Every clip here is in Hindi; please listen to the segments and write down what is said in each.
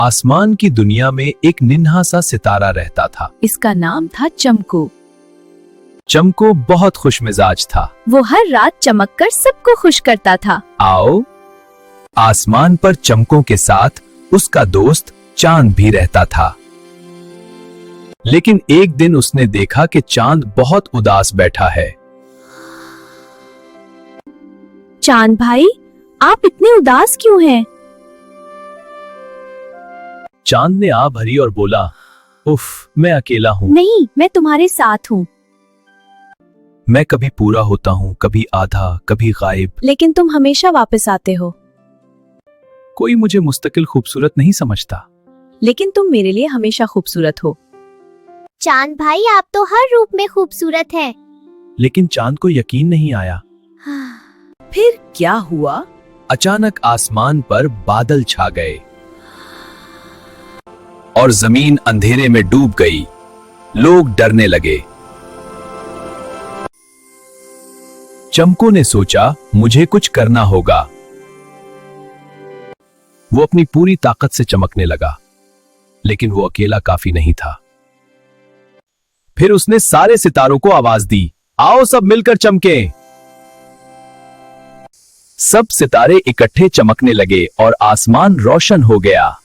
आसमान की दुनिया में एक नन्हा सा सितारा रहता था। इसका नाम था चमकू। चमकू बहुत खुशमिजाज था। वो हर रात चमककर सबको खुश करता था। आओ, आसमान पर चमकों के साथ उसका दोस्त चांद भी रहता था। लेकिन एक दिन उसने देखा कि चांद बहुत उदास बैठा है। चांद भाई, आप इतने उदास क्यों हैं? चांद ने आह भरी और बोला, उफ, मैं अकेला हूँ। नहीं, मैं तुम्हारे साथ हूँ। मैं कभी पूरा होता हूँ, कभी आधा, कभी गायब। लेकिन तुम हमेशा वापस आते हो। कोई मुझे मुस्तकिल खूबसूरत नहीं समझता। लेकिन तुम मेरे लिए हमेशा खूबसूरत हो। चांद भाई, आप तो हर रूप में खूबसूरत हैं। लेकिन चांद को यकीन नहीं आया। फिर क्या हुआ? अचानक आसमान पर बादल छा गए और जमीन अंधेरे में डूब गई। लोग डरने लगे। चमकू ने सोचा, मुझे कुछ करना होगा। वो अपनी पूरी ताकत से चमकने लगा, लेकिन वो अकेला काफी नहीं था। फिर उसने सारे सितारों को आवाज दी, आओ सब मिलकर चमकें। सब सितारे इकट्ठे चमकने लगे और आसमान रोशन हो गया।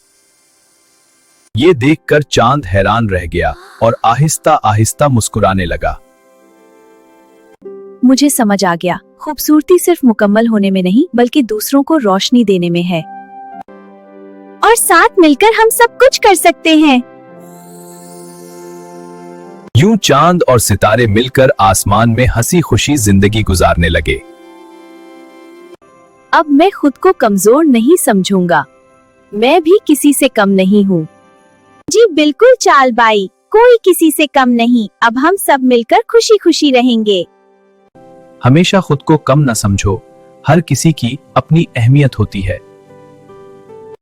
ये देखकर चांद हैरान रह गया और आहिस्ता आहिस्ता मुस्कुराने लगा। मुझे समझ आ गया, खूबसूरती सिर्फ मुकम्मल होने में नहीं, बल्कि दूसरों को रोशनी देने में है। और साथ मिलकर हम सब कुछ कर सकते हैं। यूं चांद और सितारे मिलकर आसमान में हंसी खुशी जिंदगी गुजारने लगे। अब मैं खुद को कमजोर नहीं समझूंगा। मैं भी किसी से कम नहीं हूँ। जी बिल्कुल चाल बाई, कोई किसी से कम नहीं। अब हम सब मिलकर खुशी खुशी रहेंगे। हमेशा खुद को कम न समझो, हर किसी की अपनी अहमियत होती है।